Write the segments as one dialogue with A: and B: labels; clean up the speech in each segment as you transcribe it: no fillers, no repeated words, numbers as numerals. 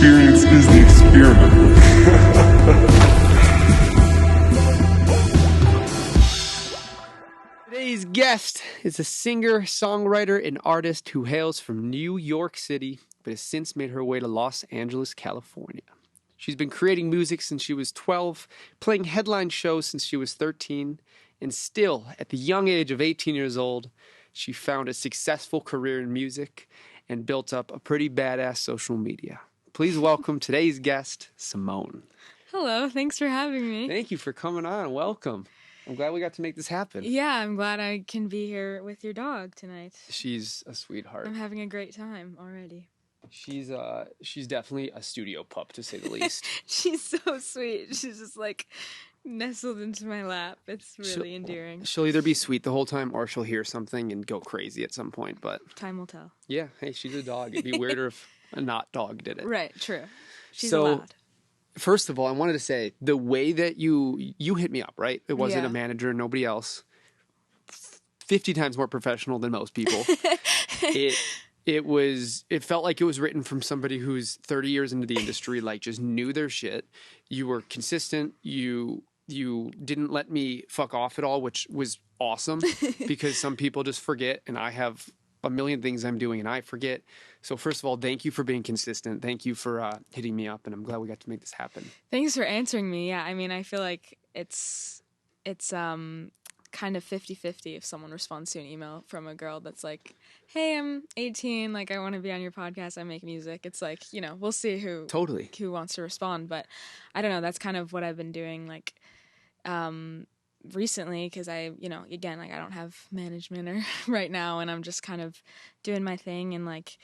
A: experience is the experiment.
B: Today's guest is a singer, songwriter, and artist who hails from New York City, but has since made her way to Los Angeles, California. She's been creating music since she was 12, playing headline shows since she was 13, and still, at the young age of 18 years old, she found a successful career in music and built up a pretty badass social media. Please welcome today's guest, Simone.
C: Hello, thanks for having me.
B: Thank you for coming on. Welcome. I'm glad we got to make this happen.
C: Yeah, I'm glad I can be here with your dog tonight.
B: She's a sweetheart.
C: I'm having a great time already.
B: She's definitely a studio pup, to say the least.
C: She's so sweet. She's just like nestled into my lap. It's really endearing.
B: She'll either be sweet the whole time or she'll hear something and go crazy at some point, but
C: Time will tell.
B: yeah, hey, she's a dog. It'd be weirder if a not dog did it.
C: Right, true. She's
B: So,
C: allowed.
B: First of all, I wanted to say the way that you hit me up, right? It wasn't
C: Yeah.
B: a manager, nobody else. 50 times more professional than most people. It felt like it was written from somebody who's 30 years into the industry, like just knew their shit. You were consistent. You didn't let me fuck off at all, which was awesome because some people just forget, and I have a million things I'm doing and I forget. So first of all, thank you for being consistent. Thank you for hitting me up, and I'm glad we got to make this happen.
C: Thanks for answering me. Yeah, I mean, I feel like it's kind of 50-50 if someone responds to an email from a girl that's like, hey, I'm 18, like I want to be on your podcast, I make music. It's like, we'll see who wants to respond, but I don't know, that's kind of what I've been doing like recently, because again, like I don't have management or right now, and I'm just kind of doing my thing, and like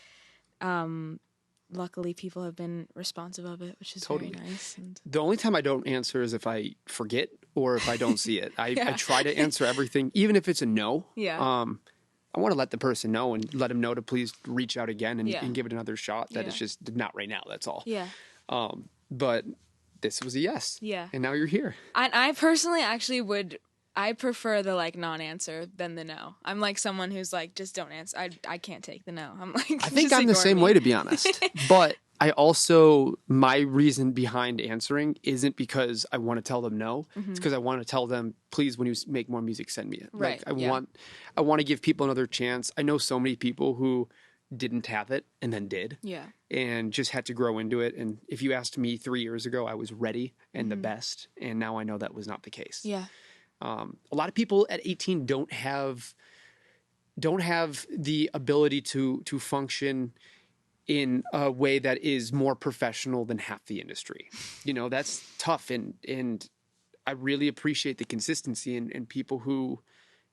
C: luckily people have been responsive of it, which is very nice. And
B: the only time I don't answer is if I forget or if I don't see it. I try to answer everything, even if it's a no.
C: Yeah.
B: I want to let the person know and let them know to please reach out again and give it another shot. That it's just not right now. That's all.
C: Yeah.
B: But this was a yes.
C: Yeah.
B: And now you're here.
C: I personally actually I prefer the like non-answer than the no. I'm like someone who's like, just don't answer. I can't take the no. I'm like,
B: I think I'm the same way, to be honest. But I also, my reason behind answering isn't because I want to tell them no. Mm-hmm. It's because I want to tell them, please, when you make more music, send me it.
C: Right.
B: Like, I want to give people another chance. I know so many people who didn't have it and then did. Yeah. And just had to grow into it. And if you asked me 3 years ago, I was ready and the best. And now I know that was not the case.
C: Yeah.
B: A lot of people at 18 don't have the ability to function in a way that is more professional than half the industry. That's tough. And I really appreciate the consistency and people who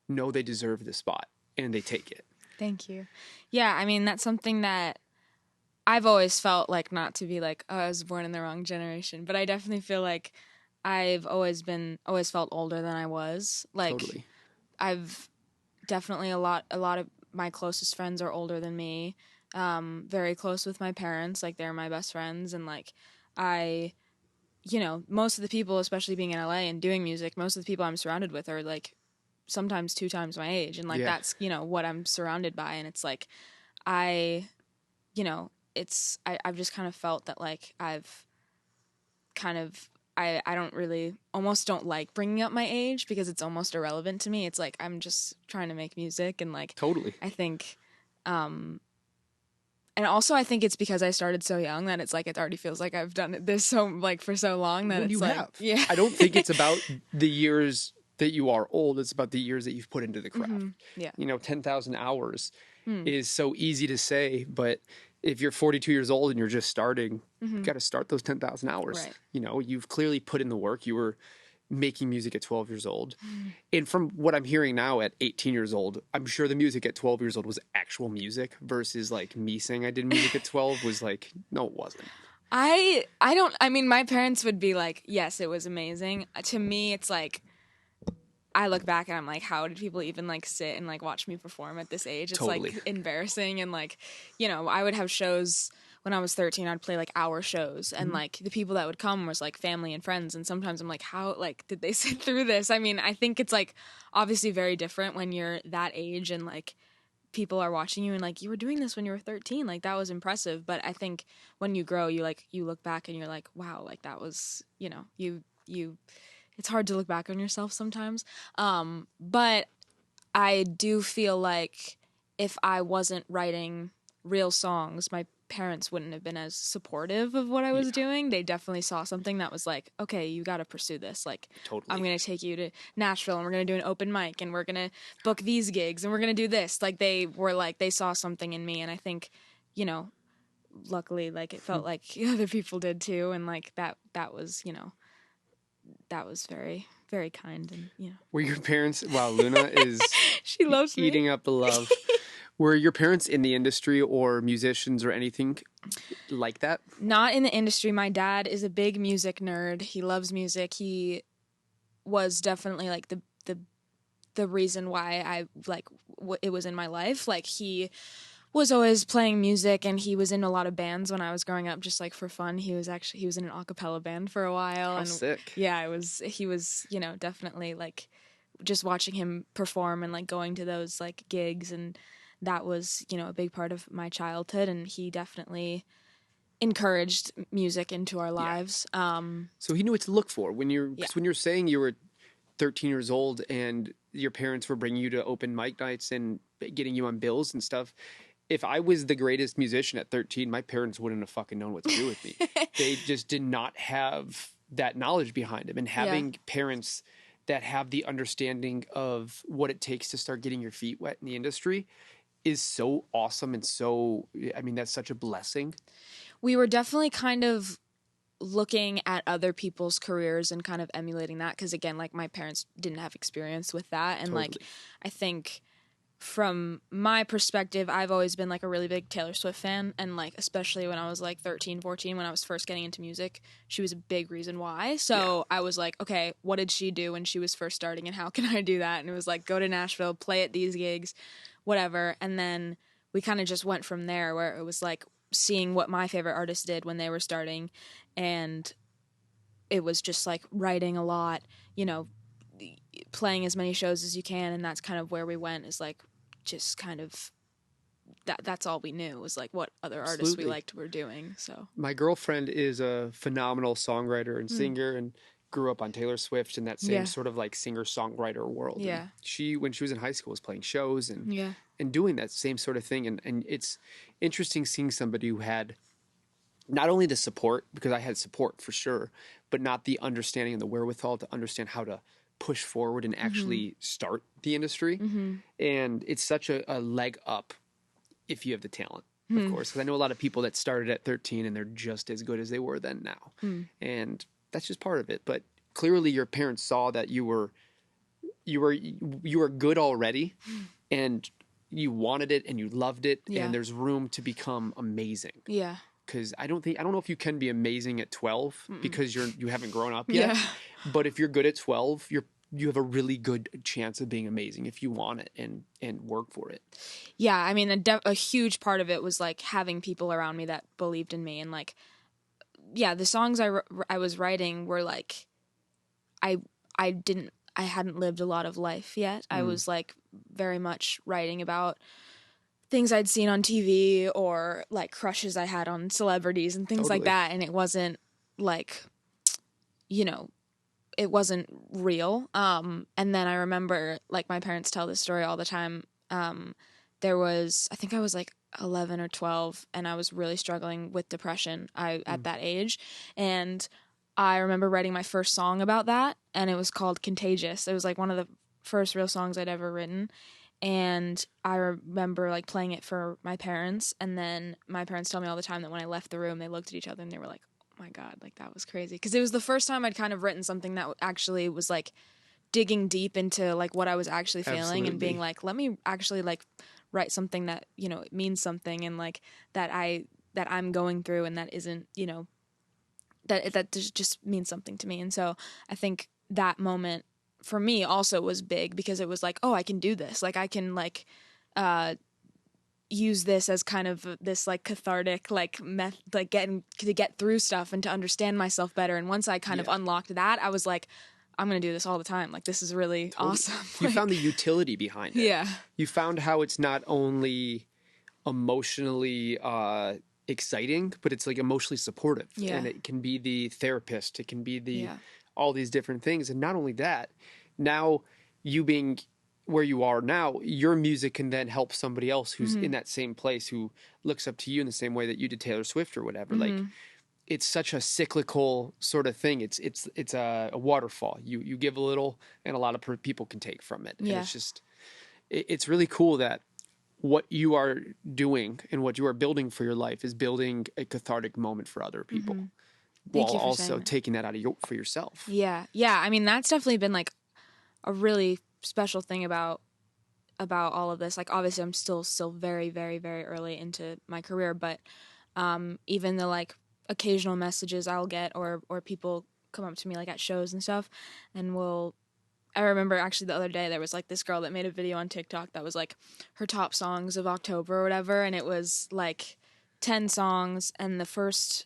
B: know they deserve the spot and they take it.
C: Thank you. Yeah. I mean, that's something that I've always felt like, not to be like, oh, I was born in the wrong generation, but I definitely feel like I've always felt older than I was. Like,
B: totally.
C: I've definitely a lot of my closest friends are older than me. Very close with my parents, like they're my best friends, and like most of the people, especially being in LA and doing music, most of the people I'm surrounded with are like sometimes 2 times my age, and like that's what I'm surrounded by, and it's like I've just kind of felt that like I've kind of I almost don't like bringing up my age because it's almost irrelevant to me. It's like I'm just trying to make music, and like
B: totally.
C: I think and also I think it's because I started so young that it's like it already feels like I've done this for so long that it's like
B: have.
C: Yeah.
B: I don't think it's about the years that you are old. It's about the years that you've put into the craft.
C: Mm-hmm. Yeah.
B: 10,000 hours is so easy to say, but if you're 42 years old and you're just starting, you've got to start those 10,000 hours.
C: Right.
B: You've clearly put in the work. You were making music at 12 years old. And from what I'm hearing now at 18 years old, I'm sure the music at 12 years old was actual music versus like me saying I did music at 12 was like, no, it wasn't.
C: I mean, my parents would be like, yes, it was amazing. To me, it's like, I look back and I'm like, how did people even like sit and like watch me perform at this age? It's
B: totally.
C: Like embarrassing. And like, I would have shows when I was 13, I'd play like hour shows, and like the people that would come was like family and friends. And sometimes I'm like, how like did they sit through this? I mean, I think it's like obviously very different when you're that age and like people are watching you and like, you were doing this when you were 13, like that was impressive. But I think when you grow, you look back and you're like, wow, like that was, you it's hard to look back on yourself sometimes. But I do feel like if I wasn't writing real songs, my parents wouldn't have been as supportive of what I was doing. They definitely saw something that was like, okay, you got to pursue this. Like, totally. I'm going to take you to Nashville and we're going to do an open mic and we're going to book these gigs and we're going to do this. Like, they were like, they saw something in me. And I think, luckily, like, it felt like other people did too. And like, that was, that was very, very kind. And,
B: Were your parents, wow, Luna is
C: she loves
B: eating up the love. Were your parents in the industry or musicians or anything like that?
C: Not in the industry. My dad is a big music nerd. He loves music. He was definitely like the reason why I like it was in my life. Like he was always playing music and he was in a lot of bands when I was growing up, just like for fun. He was in an a cappella band for a while.
B: How sick.
C: Yeah, he was, definitely like just watching him perform and like going to those like gigs, and that was, a big part of my childhood, and he definitely encouraged music into our lives.
B: So he knew what to look for when you're saying you were 13 years old and your parents were bringing you to open mic nights and getting you on bills and stuff. If I was the greatest musician at 13, my parents wouldn't have fucking known what to do with me. They just did not have that knowledge behind them. And having parents that have the understanding of what it takes to start getting your feet wet in the industry is so awesome. And so, I mean, that's such a blessing.
C: We were definitely kind of looking at other people's careers and kind of emulating that. Cause again, like my parents didn't have experience with that. And like, I think from my perspective, I've always been like a really big Taylor Swift fan. And like, especially when I was like 13, 14, when I was first getting into music, she was a big reason why. So I was like, okay, what did she do when she was first starting and how can I do that? And it was like, go to Nashville, play at these gigs, whatever. And then we kind of just went from there, where it was like seeing what my favorite artists did when they were starting. And it was just like writing a lot, playing as many shows as you can. And that's kind of where we went, is like, just kind of that's all we knew, was like what other artists we liked were doing. So my
B: girlfriend is a phenomenal songwriter and singer and grew up on Taylor Swift in that same sort of like singer-songwriter world.
C: Yeah.
B: And she, when she was in high school, was playing shows and doing that same sort of thing. And it's interesting seeing somebody who had not only the support, because I had support for sure, but not the understanding and the wherewithal to understand how to push forward and actually start the industry. And it's such a leg up if you have the talent, of course, because I know a lot of people that started at 13 and they're just as good as they were then now. And that's just part of it. But clearly your parents saw that you were good already and you wanted it and you loved it and there's room to become amazing.
C: Yeah.
B: Because I don't know if you can be amazing at 12 because you haven't grown up yet. But if you're good at 12, you have a really good chance of being amazing if you want it and work for it.
C: Yeah, I mean, a huge part of it was like having people around me that believed in me, and like, the songs I was writing were like, I hadn't lived a lot of life yet. I was like very much writing about things I'd seen on TV or like crushes I had on celebrities and things like that. And it wasn't like, it wasn't real. And then I remember like my parents tell this story all the time. I think I was like 11 or 12 and I was really struggling with depression at that age. And I remember writing my first song about that, and it was called Contagious. It was like one of the first real songs I'd ever written. And I remember like playing it for my parents, and then my parents tell me all the time that when I left the room, they looked at each other and they were like, oh my God, like that was crazy. Because it was the first time I'd kind of written something that actually was like digging deep into like what I was actually feeling and being like, let me actually like write something that, it means something, and like that I'm going through, and that isn't, that just means something to me. And so I think that moment for me also was big, because it was like, oh, I can do this. Like I can like use this as kind of this like cathartic like like get through stuff and to understand myself better. And once I kind of unlocked that, I was like, I'm going to do this all the time. Like, this is really awesome.
B: You
C: Like,
B: found the utility behind it.
C: yeah.
B: You found how it's not only emotionally exciting, but it's like emotionally supportive.
C: Yeah.
B: And it can be the therapist. It can be the
C: Yeah.
B: all these different things. And not only that, now you being where you are now, your music can then help somebody else who's in that same place, who looks up to you in the same way that you did Taylor Swift or whatever. Like, it's such a cyclical sort of thing. It's a waterfall. You give a little, and a lot of people can take from it.
C: Yeah.
B: And it's just, it's really cool that what you are doing and what you are building for your life is building a cathartic moment for other people,
C: Thank
B: while
C: you for
B: also
C: saying that.
B: taking that out of for yourself.
C: Yeah. Yeah. I mean, that's definitely been like a really special thing about all of this. Like, obviously I'm still very, very, very early into my career, but even the like occasional messages I'll get or people come up to me like at shows and stuff and I remember actually the other day there was like this girl that made a video on TikTok that was like her top songs of October or whatever, and it was like 10 songs, and the first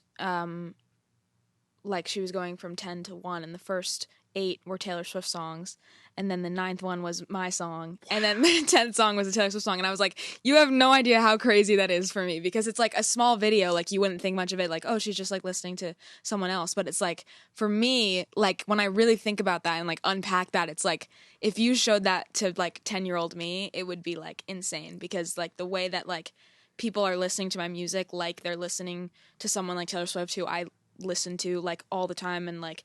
C: like she was going from 10 to 1, and the first 8 were Taylor Swift songs, and then the 9th one was my song, and then the 10th song was a Taylor Swift song. And I was like, you have no idea how crazy that is for me, because it's like a small video, like you wouldn't think much of it, like, oh, she's just like listening to someone else. But it's like, for me, like when I really think about that and like unpack that, it's like, if you showed that to like 10-year-old me, it would be like insane, because like the way that like people are listening to my music, like they're listening to someone like Taylor Swift, who I listen to like all the time and like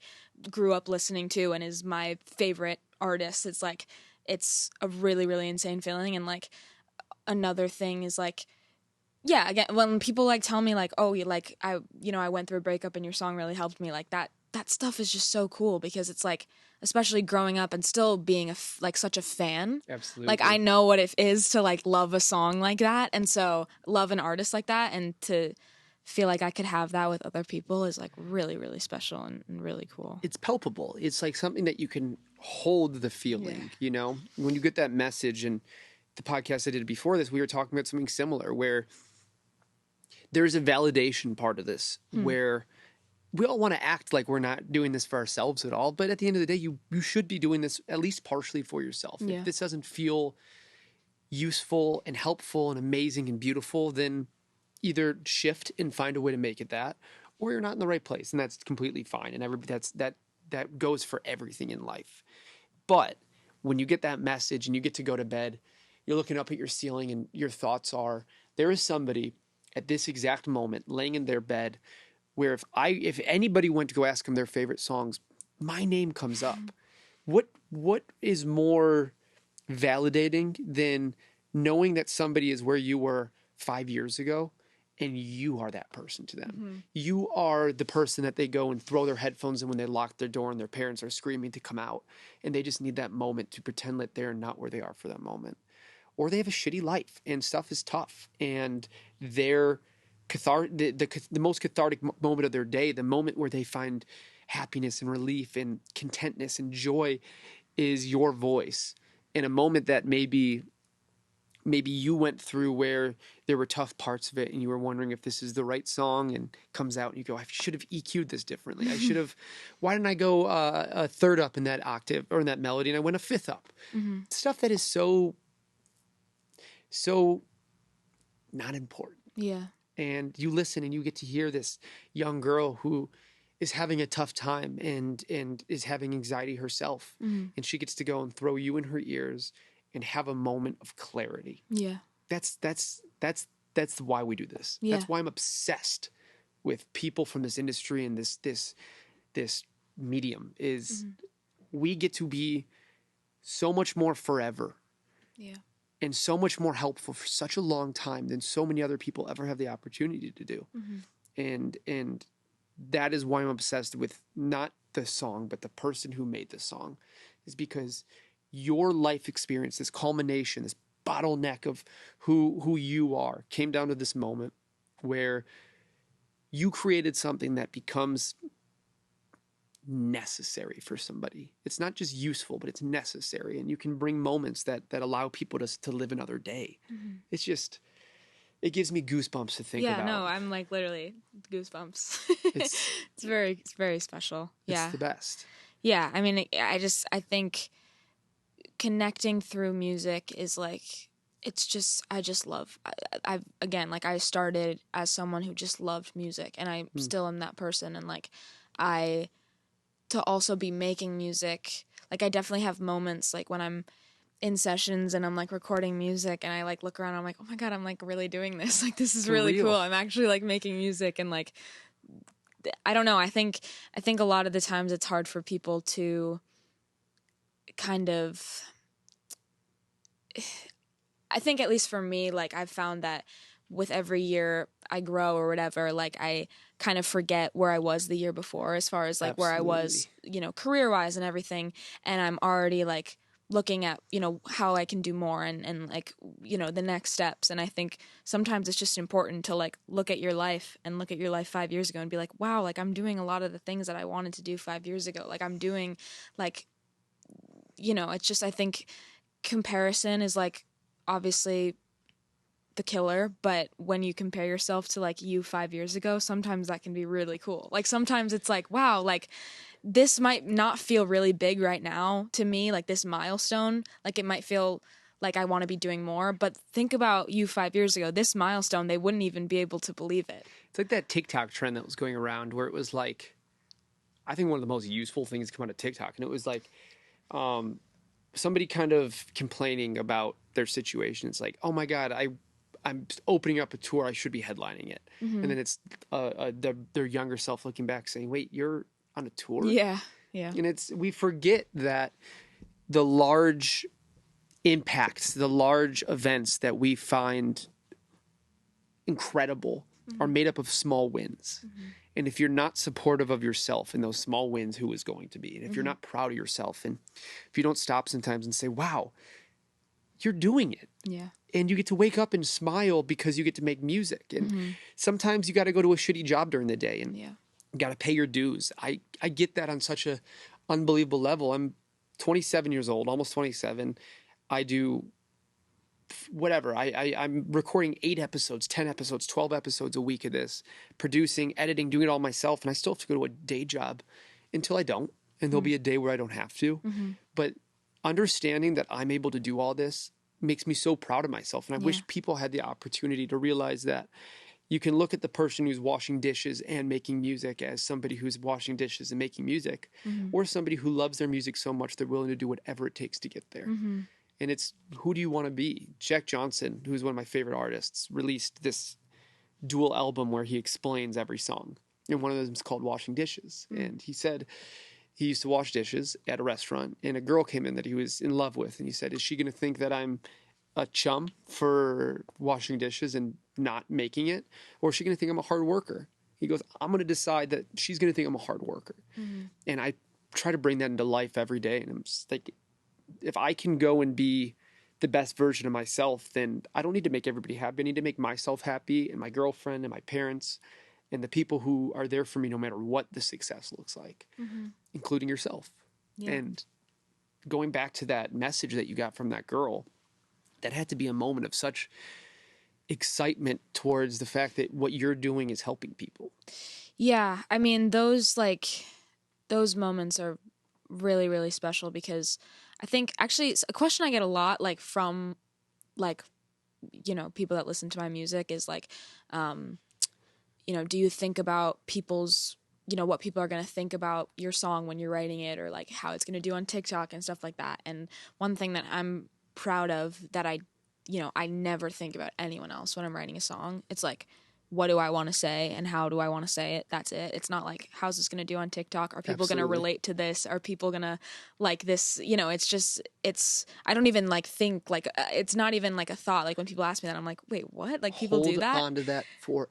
C: grew up listening to and is my favorite artist. It's like, it's a really, really insane feeling. And like another thing is like, yeah, again, when people like tell me like, oh, you like, I went through a breakup and your song really helped me, like that stuff is just so cool, because it's like, especially growing up and still being like such a fan.
B: Absolutely.
C: Like, I know what it is to like love a song like that, and so love an artist like that, and to feel like I could have that with other people is like really, really special and really cool.
B: It's palpable. It's like something that you can hold the feeling, you know, when you get that message. And the podcast I did before this, we were talking about something similar, where there's a validation part of this, where we all want to act like we're not doing this for ourselves at all. But at the end of the day, you should be doing this at least partially for yourself.
C: Yeah.
B: If this doesn't feel useful and helpful and amazing and beautiful, then either shift and find a way to make it that, or you're not in the right place, and that's completely fine. And that goes for everything in life. But when you get that message and you get to go to bed, you're looking up at your ceiling and your thoughts are, there is somebody at this exact moment laying in their bed where if anybody went to go ask them their favorite songs, my name comes up. What is more validating than knowing that somebody is where you were 5 years ago, and you are that person to them. You are the person that they go and throw their headphones in when they lock their door and their parents are screaming to come out, and they just need that moment to pretend that they're not where they are for that moment. Or they have a shitty life and stuff is tough, and their the most cathartic moment of their day, the moment where they find happiness and relief and contentness and joy, is your voice. In a moment that maybe you went through where there were tough parts of it and you were wondering if this is the right song, and comes out and you go, I should have EQ'd this differently. I should have, why didn't I go a third up in that octave or in that melody, and I went a fifth up? Stuff that is so not important.
C: Yeah.
B: And you listen and you get to hear this young girl who is having a tough time and is having anxiety herself. And she gets to go and throw you in her ears and have a moment of clarity.
C: Yeah.
B: That's why we do this.
C: Yeah.
B: That's why I'm obsessed with people from this industry and this medium is we get to be so much more forever.
C: Yeah.
B: And so much more helpful for such a long time than so many other people ever have the opportunity to do. And that is why I'm obsessed with not the song, but the person who made the song, is because your life experience, this culmination, this bottleneck of who you are, came down to this moment where you created something that becomes necessary for somebody. It's not just useful, but it's necessary. And you can bring moments that allow people to live another day. It's just, it gives me goosebumps to think about.
C: Yeah, no, I'm like literally goosebumps.
B: It's
C: it's very special. Yeah.
B: It's the best.
C: Yeah, I mean, I think connecting through music is like, it's just, I just love, I've, again, like I started as someone who just loved music, and I still am that person. And like, to also be making music, like I definitely have moments like when I'm in sessions and I'm like recording music and I like look around and I'm like, oh my God, I'm like really doing this. Like, this is really cool. I'm actually like making music. And like, I don't know. I think a lot of the times it's hard for people to kind of, I think at least for me, like I've found that with every year I grow or whatever, like I kind of forget where I was the year before as far as like where I was, career wise and everything. And I'm already like looking at, how I can do more and like, the next steps. And I think sometimes it's just important to like look at your life 5 years ago and be like, wow, like I'm doing a lot of the things that I wanted to do 5 years ago. Like I'm doing like, it's just, I think comparison is like obviously the killer, but when you compare yourself to like you 5 years ago, sometimes that can be really cool. Like sometimes it's like, wow, like this might not feel really big right now to me, like this milestone, like it might feel like I want to be doing more, but think about you 5 years ago, this milestone, they wouldn't even be able to believe it.
B: It's like that TikTok trend that was going around where it was like, I think one of the most useful things to come out of TikTok, and it was like, somebody kind of complaining about their situation. It's like, oh my God, I'm opening up a tour. I should be headlining it. And then it's their younger self looking back saying, wait, you're on a tour?
C: Yeah.
B: And we forget that the large impacts, the large events that we find incredible are made up of small wins. And if you're not supportive of yourself in those small wins, who is going to be? And if you're not proud of yourself, and if you don't stop sometimes and say, wow, you're doing it.
C: Yeah.
B: And you get to wake up and smile because you get to make music. And sometimes you got to go to a shitty job during the day and you got to pay your dues. I get that on such a unbelievable level. I'm 27 years old, almost 27. I do whatever. I'm recording 8 episodes, 10 episodes, 12 episodes a week of this, producing, editing, doing it all myself. And I still have to go to a day job until I don't. And there'll be a day where I don't have to. But understanding that I'm able to do all this makes me so proud of myself. And I wish people had the opportunity to realize that you can look at the person who's washing dishes and making music as somebody who's washing dishes and making music, or somebody who loves their music so much they're willing to do whatever it takes to get there. And it's, who do you want to be? Jack Johnson, who's one of my favorite artists, released this dual album where he explains every song. And one of them is called Washing Dishes. And he said he used to wash dishes at a restaurant, and a girl came in that he was in love with. And he said, is she going to think that I'm a chum for washing dishes and not making it? Or is she going to think I'm a hard worker? He goes, I'm going to decide that she's going to think I'm a hard worker. And I try to bring that into life every day. And I'm just like, if I can go and be the best version of myself, then I don't need to make everybody happy. I need to make myself happy, and my girlfriend and my parents and the people who are there for me no matter what the success looks like, including yourself. And going back to that message that you got from that girl, that had to be a moment of such excitement towards the fact that what you're doing is helping people.
C: Yeah. I mean, those moments are really, really special, because I think actually it's a question I get a lot, like from like, people that listen to my music is like, do you think about people's, what people are going to think about your song when you're writing it, or like how it's going to do on TikTok and stuff like that. And one thing that I'm proud of that I never think about anyone else when I'm writing a song. It's like, what do I want to say and how do I want to say it? That's it. It's not like, how's this going to do on TikTok? Are people going to relate to this? Are people going to like this? It's just, I don't even like think like, it's not even like a thought. Like when people ask me that, I'm like, wait, what? Like people do that?
B: Hold on to that forever.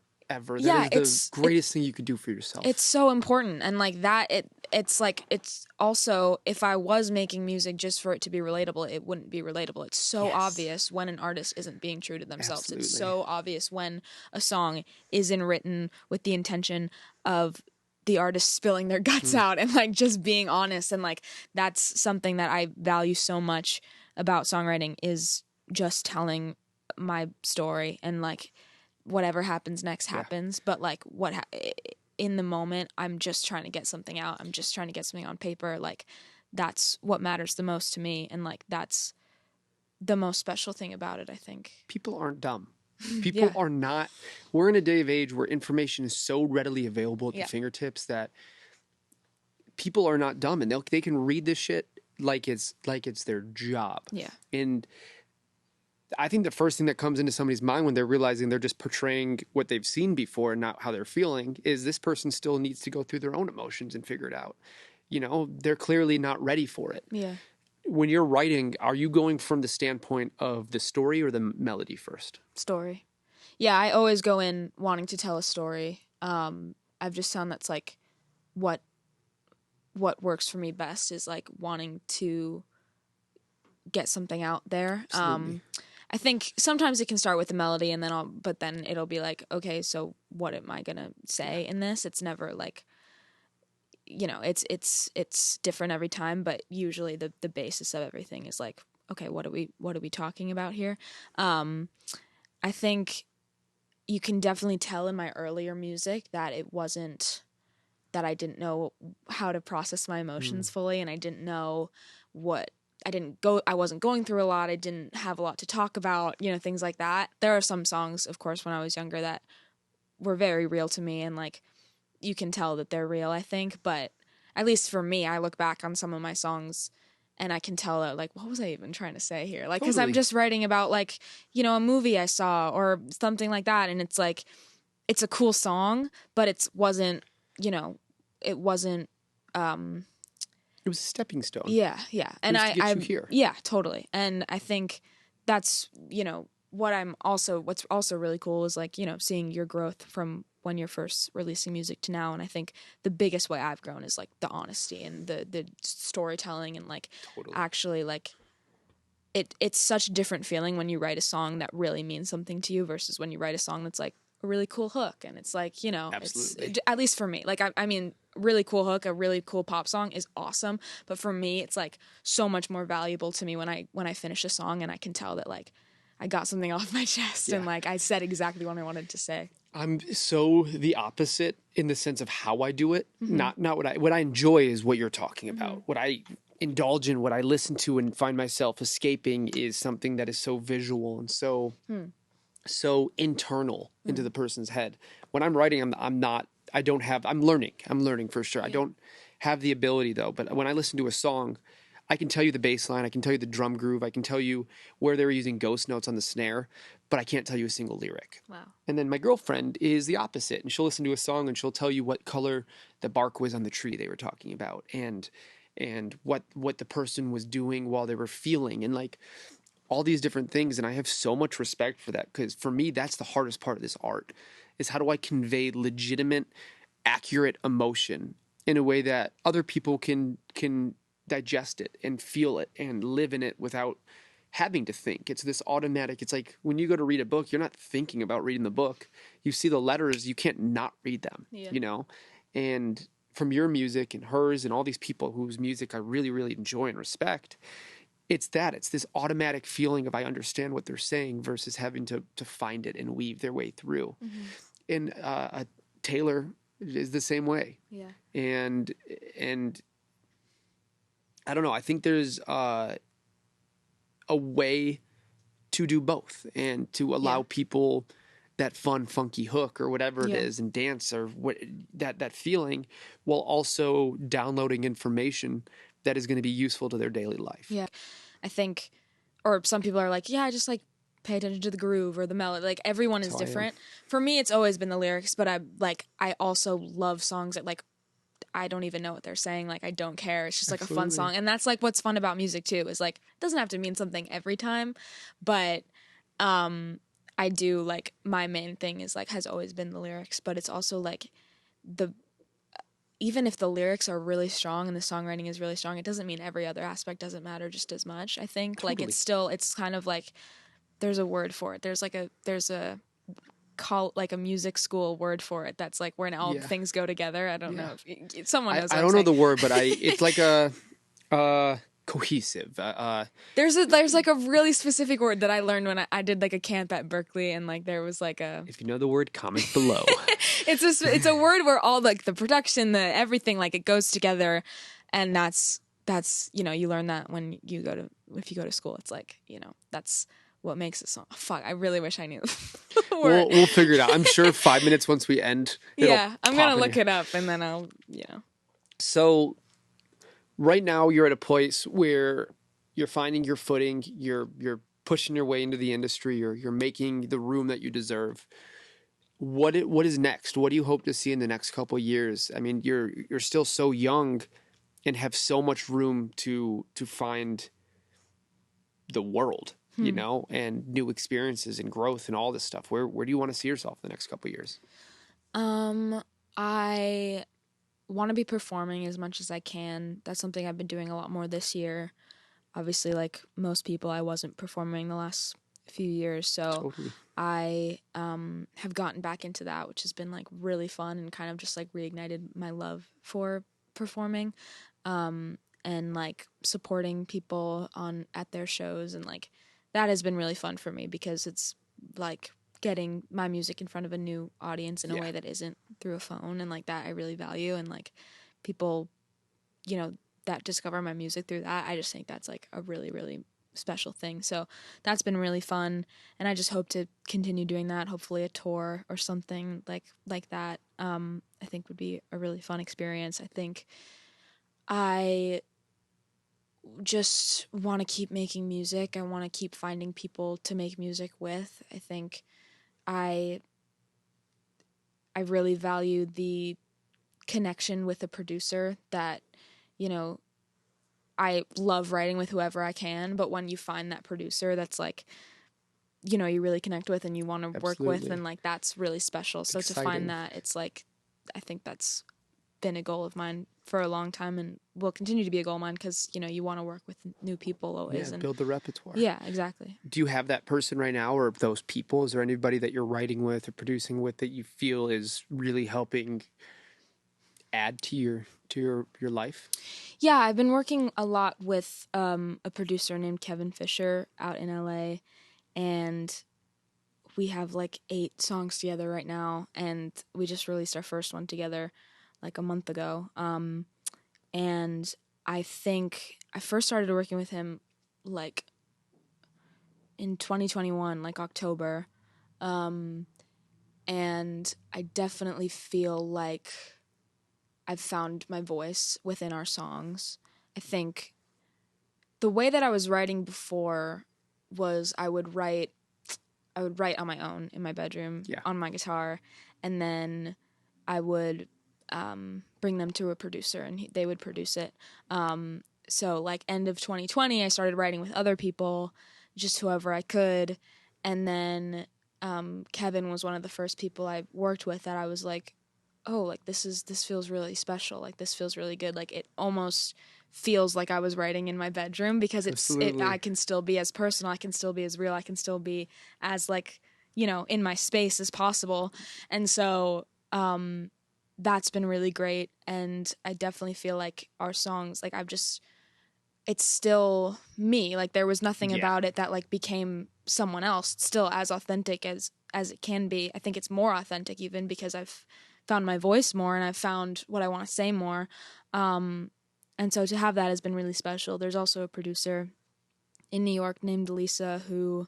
B: That is the greatest thing you could do for yourself.
C: It's so important. And like that, it's like, it's also, if I was making music just for it to be relatable, it wouldn't be relatable. It's so obvious when an artist isn't being true to themselves. Absolutely. It's so obvious when a song isn't written with the intention of the artist spilling their guts out and like just being honest. And like, that's something that I value so much about songwriting, is just telling my story, and like, whatever happens next happens, but like in the moment, I'm just trying to get something out. I'm just trying to get something on paper. Like, that's what matters the most to me. And like, that's the most special thing about it, I think.
B: People aren't dumb. People are not. We're in a day of age where information is so readily available at the fingertips that people are not dumb, and they can read this shit like it's their job.
C: Yeah.
B: And I think the first thing that comes into somebody's mind when they're realizing they're just portraying what they've seen before and not how they're feeling is this person still needs to go through their own emotions and figure it out. You know, they're clearly not ready for it.
C: Yeah.
B: When you're writing, are you going from the standpoint of the story or the melody first?
C: Story. Yeah, I always go in wanting to tell a story. I've just found that's like what works for me best is like wanting to get something out there. I think sometimes it can start with the melody and but then it'll be like, okay, so what am I gonna say in this? It's never like, you know, it's different every time, but usually the basis of everything is like, okay, what are we talking about here? I think you can definitely tell in my earlier music that it wasn't that I didn't know how to process my emotions fully, and I didn't know I wasn't going through a lot. I didn't have a lot to talk about, you know, things like that. There are some songs, of course, when I was younger that were very real to me, and like you can tell that they're real, I think. But at least for me, I look back on some of my songs and I can tell that, like, what was I even trying to say here? Like, because I'm just writing about, like, you know, a movie I saw or something like that. And it's like, it's a cool song, but it wasn't, you know, it wasn't,
B: it was a stepping stone.
C: Yeah. And
B: to get you here.
C: Yeah, totally. And I think that's, you know, what's also really cool is like, you know, seeing your growth from when you're first releasing music to now. And I think the biggest way I've grown is like the honesty and the storytelling and like actually like it's such a different feeling when you write a song that really means something to you versus when you write a song that's like a really cool hook. And it's like, you know, it's, at least for me, like, I mean, really cool hook, a really cool pop song is awesome. But for me, it's like so much more valuable to me when I finish a song and I can tell that like I got something off my chest and like I said exactly what I wanted to say.
B: I'm so the opposite in the sense of how I do it. Not what I enjoy is what you're talking about. What I indulge in, what I listen to and find myself escaping is something that is so visual and so internal into the person's head. When I'm writing, I'm learning for sure. I don't have the ability though, but when I listen to a song, I can tell you the bass line, I can tell you the drum groove, I can tell you where they were using ghost notes on the snare, but I can't tell you a single lyric.
C: Wow.
B: And then my girlfriend is the opposite, and she'll listen to a song and she'll tell you what color the bark was on the tree they were talking about and what the person was doing while they were feeling and like all these different things. And I have so much respect for that because for me, that's the hardest part of this art is how do I convey legitimate, accurate emotion in a way that other people can digest it and feel it and live in it without having to think. It's this automatic, it's like when you go to read a book, you're not thinking about reading the book. You see the letters, you can't not read them, you know? And from your music and hers and all these people whose music I really, really enjoy and respect, it's this automatic feeling of I understand what they're saying versus having to find it and weave their way through. And Taylor is the same way.
C: Yeah.
B: And I don't know. I think there's a way to do both and to allow people that fun, funky hook or whatever it is and dance or what that feeling while also downloading information that is going to be useful to their daily life.
C: Yeah. I think, or some people are like, yeah, I just like pay attention to the groove or the melody. Like everyone is different. For me, it's always been the lyrics, but I also love songs that like, I don't even know what they're saying. Like, I don't care. It's just like a fun song. And that's like what's fun about music too, is like, it doesn't have to mean something every time, but I do like, my main thing is like, has always been the lyrics, but it's also like even if the lyrics are really strong and the songwriting is really strong, it doesn't mean every other aspect doesn't matter just as much. I think like it's kind of like, there's a word for it. There's a music school word for it. That's like when all things go together. I don't know if someone knows.
B: I don't know the word, but it's like cohesive.
C: There's like a really specific word that I learned when I did like a camp at Berkeley, and like there was like a
B: If you know the word, comment below.
C: it's a word where all like the production, the everything, like it goes together, and that's you learn that when you go to school. It's like that's what makes a song. Fuck, I really wish I knew the word.
B: We'll figure it out. I'm sure 5 minutes once we end.
C: Yeah, I'm gonna look it up and then I'll.
B: So right now you're at a place where you're finding your footing. You're pushing your way into the industry. You're making the room that you deserve. What is next? What do you hope to see in the next couple of years? I mean, you're still so young and have so much room to find the world, and new experiences and growth and all this stuff. Where do you want to see yourself in the next couple of years?
C: I want to be performing as much as I can. That's something I've been doing a lot more this year. Obviously, like most people, I wasn't performing the last few years, so
B: Totally.
C: I have gotten back into that, which has been like really fun and kind of just like reignited my love for performing, and like supporting people at their shows, and like that has been really fun for me because it's like getting my music in front of a new audience in a way that isn't through a phone, and like that I really value, and like people, that discover my music through that, I just think that's like a really, really special thing. So that's been really fun, and I just hope to continue doing that. Hopefully a tour or something like that. I think would be a really fun experience. I think I just want to keep making music. I want to keep finding people to make music with. I think I really value the connection with a producer that, I love writing with whoever I can, but when you find that producer that's like, you really connect with and you want to work with, and like that's really special. So
B: Exciting.
C: to find that, it's like, I think that's been a goal of mine for a long time and will continue to be a goal of mine because, you want to work with new people always.
B: Yeah,
C: and
B: build the repertoire.
C: Yeah, exactly.
B: Do you have that person right now, or those people? Is there anybody that you're writing with or producing with that you feel is really helping add to your life?
C: Yeah, I've been working a lot with a producer named Kevin Fisher out in LA, and we have like 8 songs together right now, and we just released our first one together like a month ago. And I think I first started working with him like in 2021, like October. And I definitely feel like I've found my voice within our songs. I think the way that I was writing before was I would write on my own in my bedroom on my guitar, and then I would bring them to a producer and they would produce it. So like end of 2020, I started writing with other people, just whoever I could. And then Kevin was one of the first people I worked with that I was like, oh, like this feels really special. Like this feels really good. Like it almost feels like I was writing in my bedroom because I can still be as personal. I can still be as real. I can still be as like, in my space as possible. And so that's been really great. And I definitely feel like our songs, like it's still me. Like there was nothing about it that like became someone else. It's still as authentic as it can be. I think it's more authentic even because I've found my voice more and I've found what I want to say more. And so to have that has been really special. There's also a producer in New York named Lisa who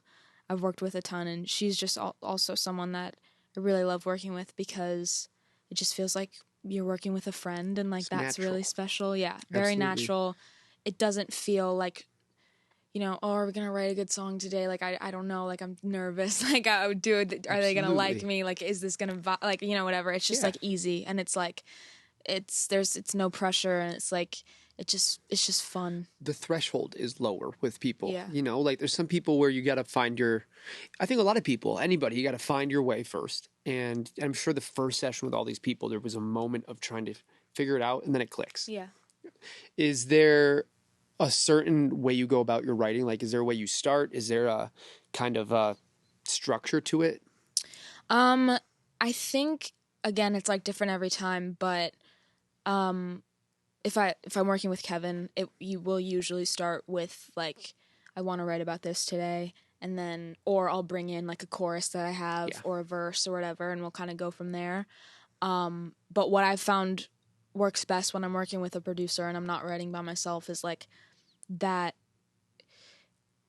C: I've worked with a ton, and she's just also someone that I really love working with because it just feels like you're working with a friend, and like that's
B: natural.
C: Really special. Yeah, very natural. It doesn't feel like, oh, are we going to write a good song today? Like, I don't know. Like, I'm nervous. Like, I would do it. Are they going to like me? Like, is this going to, like, whatever. It's just like easy. And it's like, it's no pressure. And it's like, it's just fun.
B: The threshold is lower with people.
C: Yeah.
B: Like there's some people where you got to find I think a lot of people, anybody, you got to find your way first. And I'm sure the first session with all these people, there was a moment of trying to figure it out and then it clicks.
C: Yeah.
B: Is there a certain way you go about your writing? Like, is there a way you start? Is there a kind of a structure to it?
C: I think, again, it's like different every time, but if I'm working with Kevin, you will usually start with like, I want to write about this today, and then, or I'll bring in like a chorus that I have or a verse or whatever, and we'll kind of go from there. But what I've found works best when I'm working with a producer and I'm not writing by myself is like that,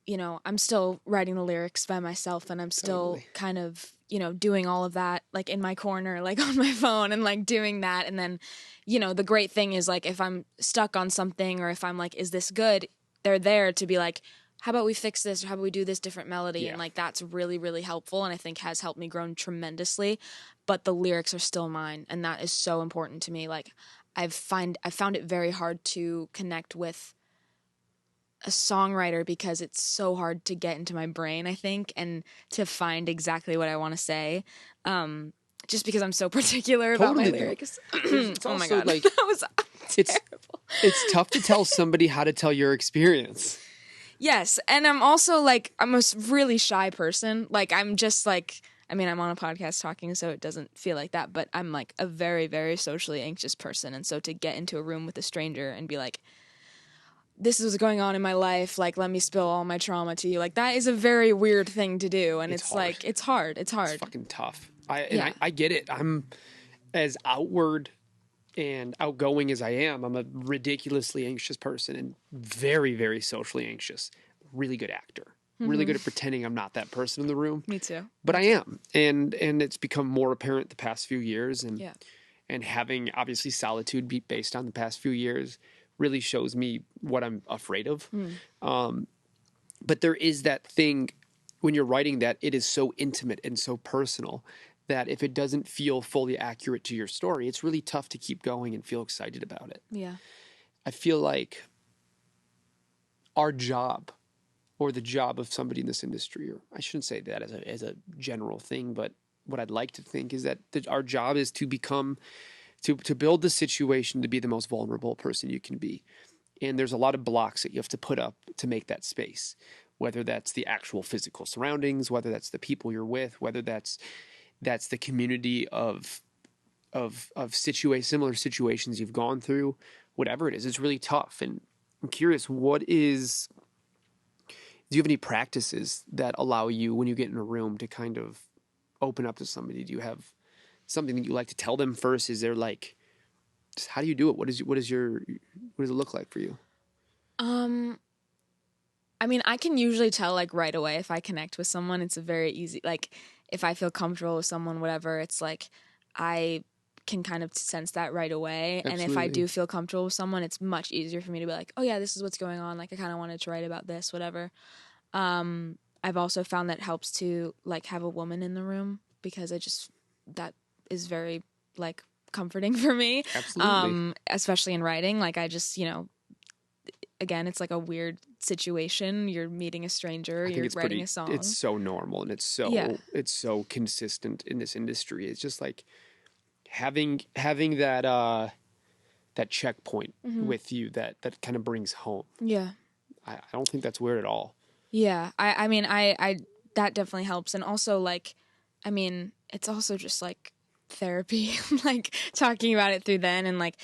C: you know, I'm still writing the lyrics by myself, and I'm still kind of, you know, doing all of that like in my corner, like on my phone, and like doing that. And then, you know, the great thing is like if I'm stuck on something, or if I'm like, is this good? They're there to be like, how about we fix this, or how about we do this different melody? And like that's really, really helpful, and I think has helped me grow tremendously. But the lyrics are still mine, and that is so important to me. Like I found it very hard to connect with a songwriter because it's so hard to get into my brain, I think, and to find exactly what I want to say. Just because I'm so particular about my lyrics.
B: It's
C: oh my God.
B: Like,
C: that was terrible.
B: It's tough to tell somebody how to tell your experience.
C: Yes. And I'm also like, I'm a really shy person. Like, I'm just like, I mean, I'm on a podcast talking, so it doesn't feel like that, but I'm like a very, very socially anxious person. And so to get into a room with a stranger and be like, this is what's going on in my life, like, let me spill all my trauma to you. Like, that is a very weird thing to do. And it's like, it's hard. It's hard.
B: It's fucking tough. I get it. I'm as outward and outgoing as I am. I'm a ridiculously anxious person and very, very socially anxious. Really good actor. Really good at pretending I'm not that person in the room.
C: Me too.
B: But I am. And it's become more apparent the past few years. And having, obviously, solitude based on the past few years really shows me what I'm afraid of. But there is that thing when you're writing that it is so intimate and so personal that if it doesn't feel fully accurate to your story, it's really tough to keep going and feel excited about it.
C: Yeah.
B: I feel like our job, or the job of somebody in this industry, or I shouldn't say that as a general thing, but what I'd like to think is that our job is to become, to build the situation to be the most vulnerable person you can be. And there's a lot of blocks that you have to put up to make that space, whether that's the actual physical surroundings, whether that's the people you're with, whether that's the community of similar situations you've gone through, whatever it is. It's really tough. And I'm curious, do you have any practices that allow you, when you get in a room, to kind of open up to somebody? Do you have something that you like to tell them first? Is there like, how do you do it? What does it look like for you?
C: I mean, I can usually tell like right away if I connect with someone. It's a very easy, like if I feel comfortable with someone, whatever, it's like I can kind of sense that right away.
B: Absolutely.
C: And if I do feel comfortable with someone, it's much easier for me to be like, oh yeah, this is what's going on. Like I kind of wanted to write about this, whatever. I've also found that helps to like have a woman in the room, because that is very like comforting for me.
B: Absolutely.
C: Especially in writing. Like I just, again, it's like a weird situation. You're meeting a stranger, you're writing a song.
B: It's so normal, and it's so consistent in this industry. It's just like having that checkpoint with you that kind of brings home.
C: Yeah.
B: I don't think that's weird at all.
C: Yeah. I mean, I that definitely helps. And also like, I mean, it's also just like therapy, like talking about it through then. And like,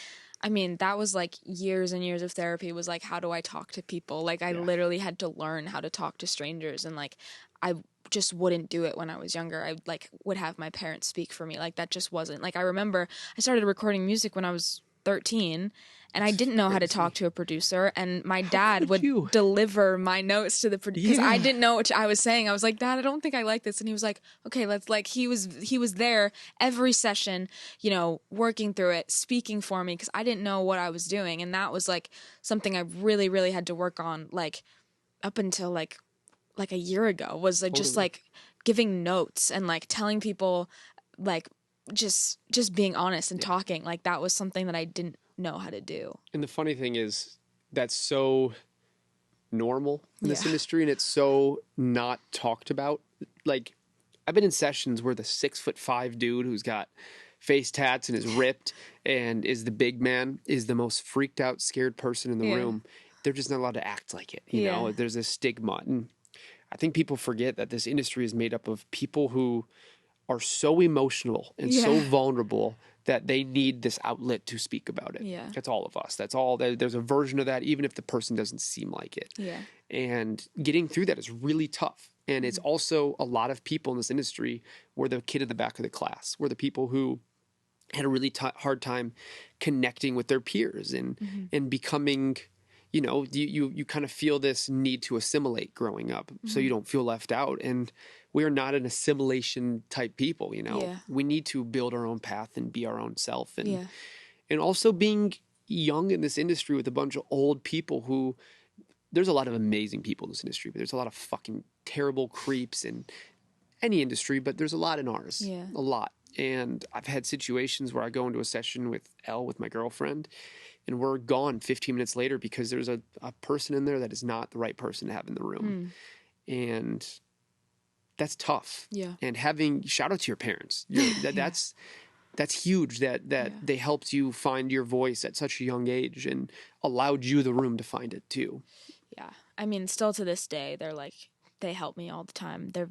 C: I mean, that was like years and years of therapy, was like, how do I talk to people? Like I literally had to learn how to talk to strangers, and like, I just wouldn't do it when I was younger. I like would have my parents speak for me. Like that just wasn't, like, I remember I started recording music when I was 13, and I didn't know how to talk to a producer, and my dad would deliver my notes to the producer because I didn't know what I was saying. I was like, Dad, I don't think I like this. And he was like, okay, let's, like, he was there every session, working through it, speaking for me, because I didn't know what I was doing. And that was like something I really, really had to work on, like up until like a year ago, was like just like giving notes and like telling people, like just being honest and talking. Like that was something that I didn't know how to do. And
B: the funny thing is, that's so normal in this industry, and it's so not talked about. Like, I've been in sessions where the 6'5" dude who's got face tats and is ripped and is the big man is the most freaked out, scared person in the room. They're just not allowed to act like it. You know, there's a stigma. And I think people forget that this industry is made up of people who are so emotional and so vulnerable that they need this outlet to speak about it.
C: Yeah.
B: That's all of us. That's all. There's a version of that, even if the person doesn't seem like it.
C: Yeah.
B: And getting through that is really tough. And it's also a lot of people in this industry were the kid in the back of the class, were the people who had a really hard time connecting with their peers and becoming, you kind of feel this need to assimilate growing up so you don't feel left out. And we're not an assimilation type people,
C: Yeah.
B: we need to build our own path and be our own self. And,
C: Yeah.
B: and also being young in this industry with a bunch of old people who, there's a lot of amazing people in this industry, but there's a lot of fucking terrible creeps in any industry, but there's a lot in ours,
C: Yeah.
B: a lot. And I've had situations where I go into a session with my girlfriend, and we're gone 15 minutes later because there's a person in there that is not the right person to have in the room. And that's tough.
C: Yeah.
B: And shout out to your parents. That's huge that they helped you find your voice at such a young age and allowed you the room to find it too.
C: Yeah. I mean, still to this day, they help me all the time. They're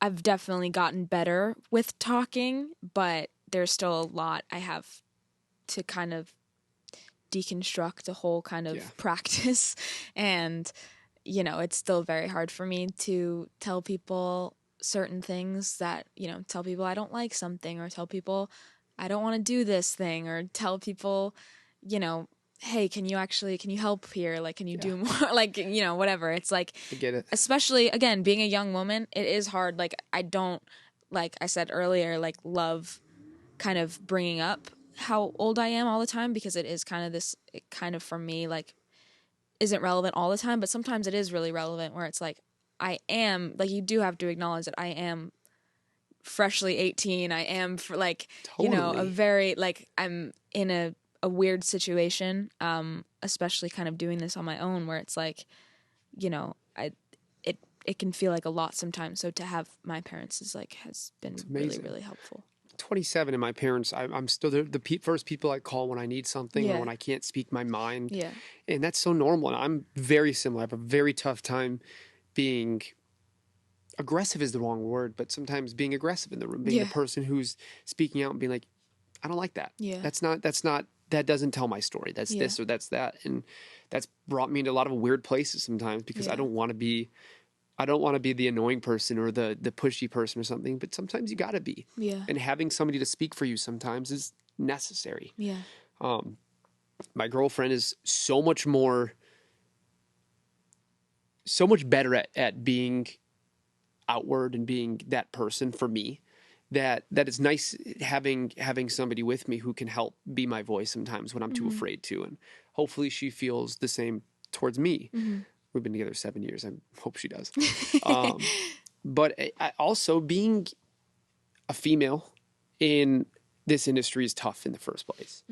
C: I've definitely gotten better with talking, but there's still a lot I have to kind of deconstruct the whole kind of practice. And, it's still very hard for me to tell people certain things that, tell people I don't like something, or tell people I don't want to do this thing, or tell people, hey, can you help here? Like, can you do more? Like, whatever. It's like,
B: I get it.
C: Especially, again, being a young woman, it is hard. Like, I don't, like I said earlier, like, love kind of bringing up how old I am all the time, because it is kind of it kind of, for me, like, isn't relevant all the time, but sometimes it is really relevant, where it's like, I am, like, you do have to acknowledge that I am freshly 18. I am, a very, like, I'm in a weird situation, especially kind of doing this on my own, where it's like, it can feel like a lot sometimes. So to have my parents has been really, really helpful.
B: 27 and my parents, I'm still the first people I call when I need something or when I can't speak my mind.
C: Yeah.
B: And that's so normal. And I'm very similar. I have a very tough time being aggressive is the wrong word, but sometimes being aggressive in the room, being the person who's speaking out and being like, I don't like that.
C: Yeah.
B: That doesn't tell my story. That's this or that's that. And that's brought me into a lot of weird places sometimes because I don't want to be the annoying person or the pushy person or something, but sometimes you got to be.
C: Yeah.
B: And having somebody to speak for you sometimes is necessary.
C: Yeah.
B: My girlfriend is so much better at being outward and being that person for me that it's nice having somebody with me who can help be my voice sometimes when I'm too afraid to. And hopefully she feels the same towards me. We've been together 7 years. I hope she does. But also being a female in this industry is tough in the first place.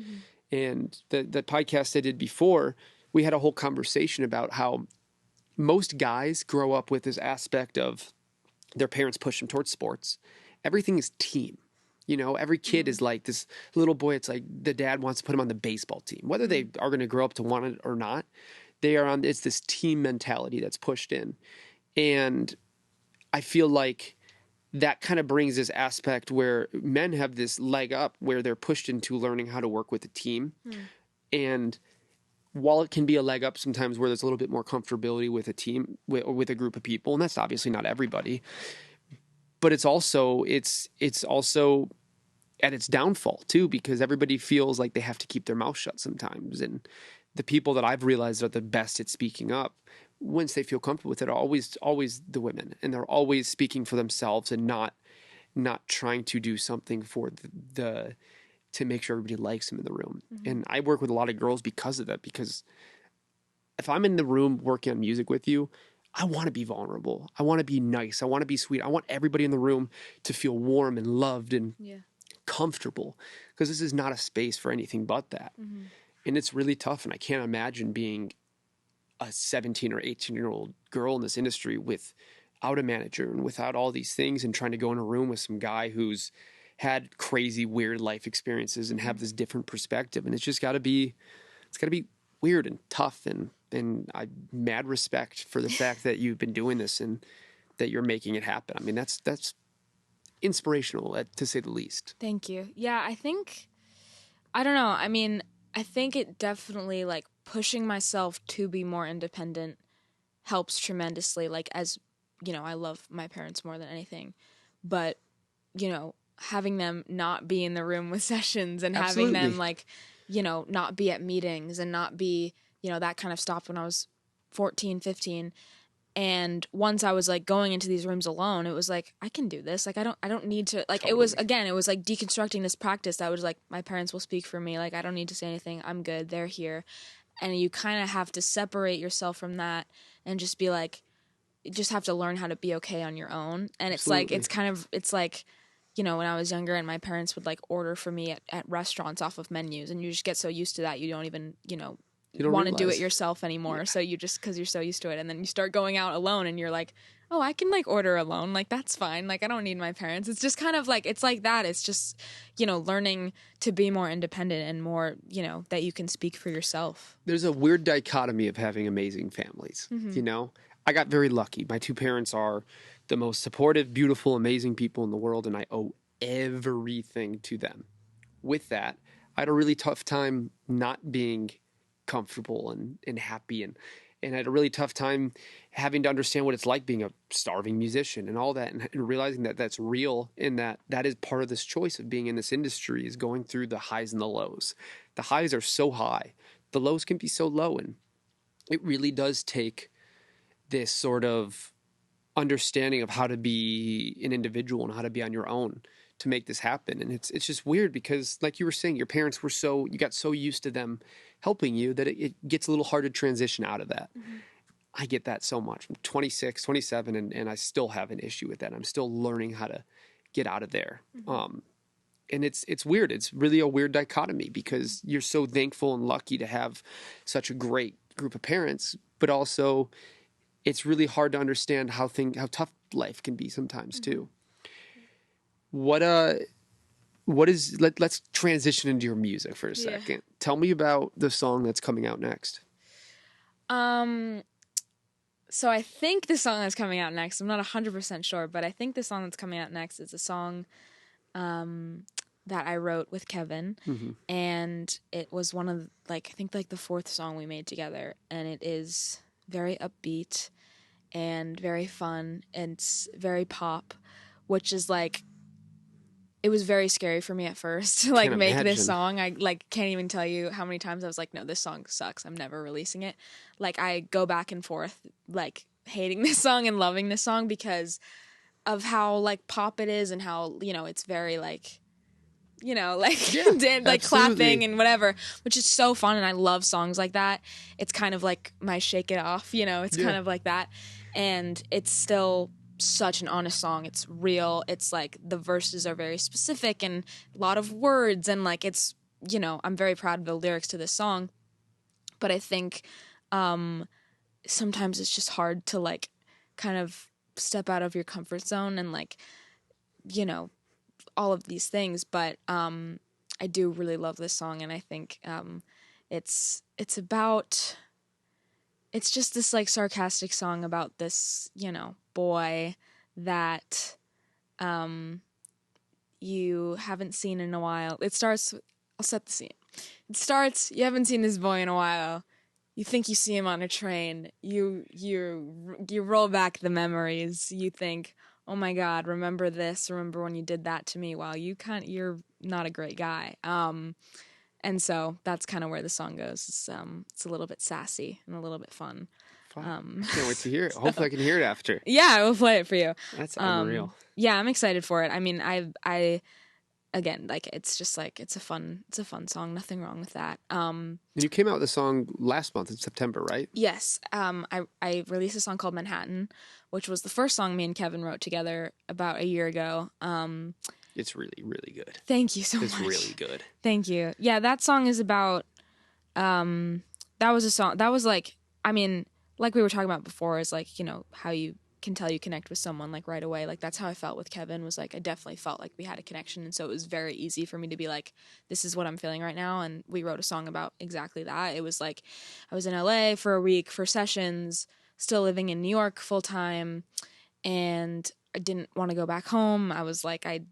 B: And the podcast I did before, we had a whole conversation about how most guys grow up with this aspect of their parents push them towards sports. Everything is team. Every kid is like this little boy. It's like the dad wants to put him on the baseball team, whether they are going to grow up to want it or not. It's this team mentality that's pushed in. And I feel like that kind of brings this aspect where men have this leg up where they're pushed into learning how to work with a team. And while it can be a leg up sometimes where there's a little bit more comfortability with a team or with a group of people, and that's obviously not everybody, but it's also at its downfall too, because everybody feels like they have to keep their mouth shut sometimes. And the people that I've realized are the best at speaking up once they feel comfortable with it are always the women, and they're always speaking for themselves and not trying to do something for to make sure everybody likes them in the room. And I work with a lot of girls because of that, because if I'm in the room working on music with you, I want to be vulnerable. I want to be nice. I want to be sweet. I want everybody in the room to feel warm and loved and comfortable, because this is not a space for anything but that. And it's really tough. And I can't imagine being a 17 or 18-year-old girl in this industry without a manager and without all these things, and trying to go in a room with some guy who's had crazy, weird life experiences and have this different perspective. And it's got to be weird and tough. And I mad respect for the fact that you've been doing this and that you're making it happen. I mean, that's inspirational, to say the least.
C: Thank you. Yeah, I don't know. I mean, I think it definitely, like, pushing myself to be more independent helps tremendously. Like, as, I love my parents more than anything. But, having them not be in the room with sessions and
B: Absolutely.
C: having them, like, not be at meetings and not be, that kind of stopped when I was 14, 15. And once I was, like, going into these rooms alone, it was like, I can do this. Like, I don't need to, like,
B: Totally.
C: it was like deconstructing this practice that was like, my parents will speak for me. Like, I don't need to say anything. I'm good. They're here. And you kind of have to separate yourself from that and just be like, you just have to learn how to be okay on your own. And it's
B: Absolutely.
C: like, it's like, when I was younger and my parents would, like, order for me at restaurants off of menus, and you just get so used to that, you don't even,
B: You don't
C: want to do it
B: realize.
C: yourself anymore.
B: Yeah.
C: So you just, because you're so used to it, and then you start going out alone and you're like, oh, I can, like, order alone, like, that's fine, like, I don't need my parents. It's just kind of like, it's like that. It's just, learning to be more independent and more, that you can speak for yourself.
B: There's a weird dichotomy of having amazing families. I got very lucky. My two parents are the most supportive, beautiful, amazing people in the world, and I owe everything to them. With that, I had a really tough time not being comfortable and happy, and I had a really tough time having to understand what it's like being a starving musician and all that, and realizing that that's real, and that is part of this choice of being in this industry, is going through the highs and the lows. The highs are so high, the lows can be so low, and it really does take this sort of understanding of how to be an individual and how to be on your own to make this happen. And it's just weird because, like you were saying, your parents were you got so used to them helping you that it gets a little hard to transition out of that. Mm-hmm. I get that so much. I'm 26, 27, and I still have an issue with that. I'm still learning how to get out of there. Mm-hmm. And it's weird. It's really a weird dichotomy because you're so thankful and lucky to have such a great group of parents, but also it's really hard to understand how tough life can be sometimes too. Let's transition into your music for a second. Yeah. Tell me about the song that's coming out next.
C: So I think the song that's coming out next, I'm not 100% sure, but I think the song that's coming out next is a song that I wrote with Kevin. Mm-hmm. And it was one of, I think the fourth song we made together, and it is very upbeat and very fun, and it's very pop, which is it was very scary for me at first to make this song. I can't even tell you how many times I was like, no, this song sucks, I'm never releasing it. I go back and forth hating this song and loving this song because of how pop it is, and how it's very clapping and whatever, which is so fun, and I love songs like that. It's kind of like my Shake It Off, it's kind of like that, and it's still such an honest song. It's real. It's the verses are very specific and a lot of words, and it's I'm very proud of the lyrics to this song, but I think sometimes it's just hard to kind of step out of your comfort zone and all of these things, but I do really love this song, and I think it's just this sarcastic song about this boy that you haven't seen in a while. It starts, I'll set the scene. It starts, you haven't seen this boy in a while. You think you see him on a train. You roll back the memories. You think, oh my God, remember this? Remember when you did that to me? Wow, you're not a great guy. And so that's kind of where the song goes. It's a little bit sassy and a little bit fun.
B: I can't wait to hear it. Hopefully I can hear it after.
C: Yeah, I will play it for you.
B: That's unreal.
C: Yeah, I'm excited for it. I mean, I again, it's just it's a fun song. Nothing wrong with that.
B: And you came out with a song last month in September, right?
C: Yes. I released a song called Manhattan, which was the first song me and Kevin wrote together about a year ago.
B: It's really, really good.
C: Thank you so much.
B: It's really good.
C: Thank you. Yeah, that song is about, that was a song, that was I mean, we were talking about before, is how you can tell you connect with someone right away. That's how I felt with Kevin, was I definitely felt we had a connection. And so it was very easy for me to be this is what I'm feeling right now. And we wrote a song about exactly that. It was I was in LA for a week for sessions, still living in New York full time. And didn't want to go back home. I was like, I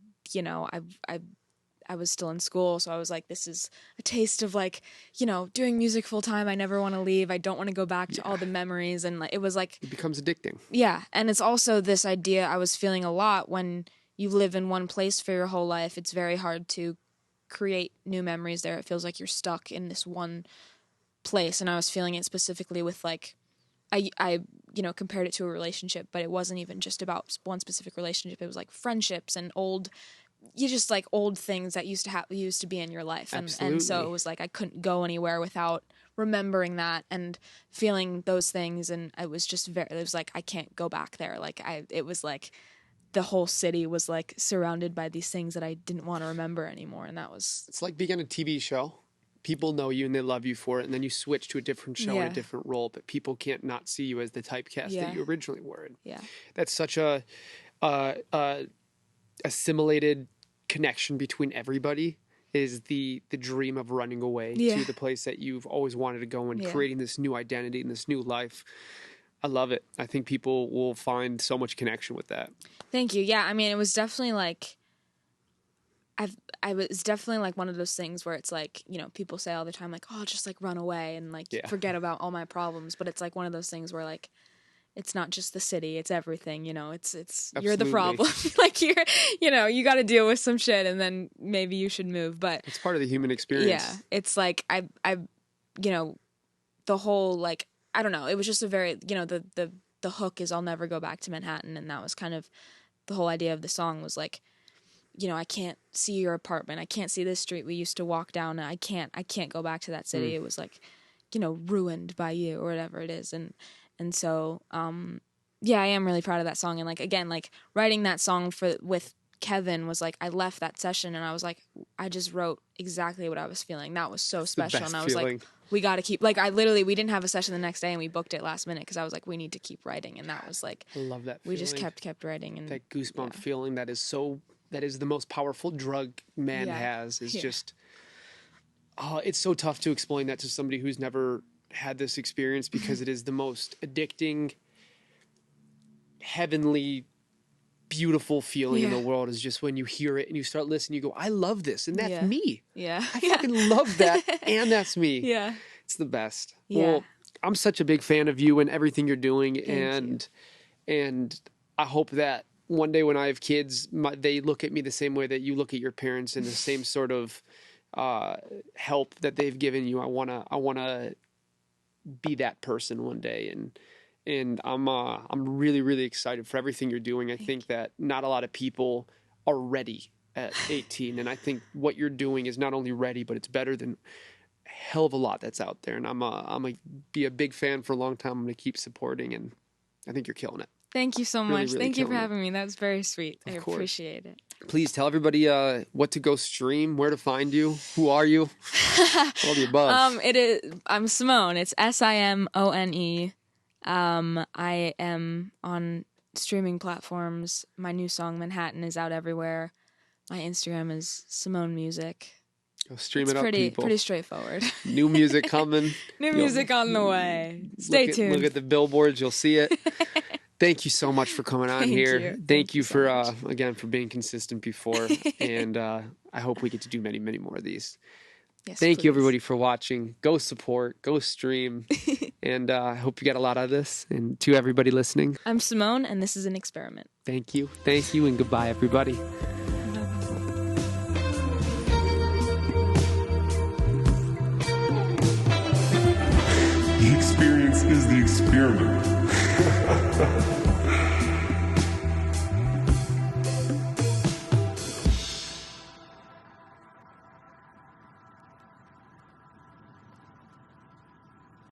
C: was still in school, so I was like, this is a taste of like, doing music full time. I never want to leave. I don't want to go back to all the memories. And like, it was like,
B: it becomes addicting.
C: Yeah. And it's also this idea I was feeling a lot when you live in one place for your whole life. It's very hard to create new memories there. It feels like you're stuck in this one place. And I was feeling it specifically with like, I compared it to a relationship, but it wasn't even just about one specific relationship. It was like friendships and old things that used to be in your life. And so it was like, I couldn't go anywhere without remembering that and feeling those things. And it was just it was like, I can't go back there. Like it was like the whole city was like surrounded by these things that I didn't want to remember anymore. And it's
B: like being on a TV show. People know you and they love you for it, and then you switch to a different show in a different role, but people can't not see you as the typecast that you originally were in.
C: Yeah.
B: That's such a assimilated connection between everybody, is the dream of running away to the place that you've always wanted to go and creating this new identity and this new life. I love it. I think people will find so much connection with that.
C: Thank you. Yeah, I mean, it was definitely like, I was definitely like one of those things where it's like, people say all the time, like, oh, just like run away and like forget about all my problems. But it's like one of those things where like, it's not just the city, it's everything, it's you're the problem. Like you got to deal with some shit and then maybe you should move. But
B: it's part of the human experience.
C: Yeah. It's like, the whole, like, I don't know. It was just a very, the hook is I'll never go back to Manhattan. And that was kind of the whole idea of the song was like, I can't see your apartment. I can't see this street we used to walk down. I can't go back to that city. It was like, ruined by you or whatever it is. And so, I am really proud of that song. And like, again, like writing that song with Kevin was like, I left that session and I was like, I just wrote exactly what I was feeling. That was so special. And I was like, we got to keep, like, we didn't have a session the next day and we booked it last minute. 'Cause I was like, we need to keep writing. And that was like,
B: I love that
C: feeling. We just kept writing. And
B: that goosebump feeling that is the most powerful drug man has is just, it's so tough to explain that to somebody who's never had this experience, because it is the most addicting, heavenly, beautiful feeling in the world, is just when you hear it and you start listening, you go, I love this. And that's me.
C: Yeah.
B: I fucking love that. And that's me.
C: Yeah.
B: It's the best.
C: Yeah.
B: Well, I'm such a big fan of you and everything you're doing.
C: Thank you.
B: And I hope that one day when I have kids, they look at me the same way that you look at your parents, and the same sort of help that they've given you. I wanna be that person one day, and I'm really, really excited for everything you're doing. I think that not a lot of people are ready at 18, and I think what you're doing is not only ready, but it's better than a hell of a lot that's out there. And I'm gonna be a big fan for a long time. I'm gonna keep supporting, and I think you're killing it.
C: Thank you so much.
B: Really
C: Thank you for having me. That was very sweet. I appreciate it.
B: Please tell everybody what to go stream, where to find you, who are you, all the above.
C: I'm Simone. It's Simone. I am on streaming platforms. My new song Manhattan is out everywhere. My Instagram is Simone Music.
B: Go stream it up, people.
C: Pretty straightforward.
B: New music coming.
C: New music on the way. Stay tuned.
B: Look at the billboards. You'll see it. Thank you so much for coming on here. Thank you for, again, for being consistent before. And I hope we get to do many, many more of these.
C: Yes,
B: Thank
C: please.
B: you, everybody, for watching. Go support. Go stream. And I hope you get a lot out of this. And to everybody listening,
C: I'm Simone, and this is an experiment.
B: Thank you. Thank you, and goodbye, everybody.
A: The experience is the experiment.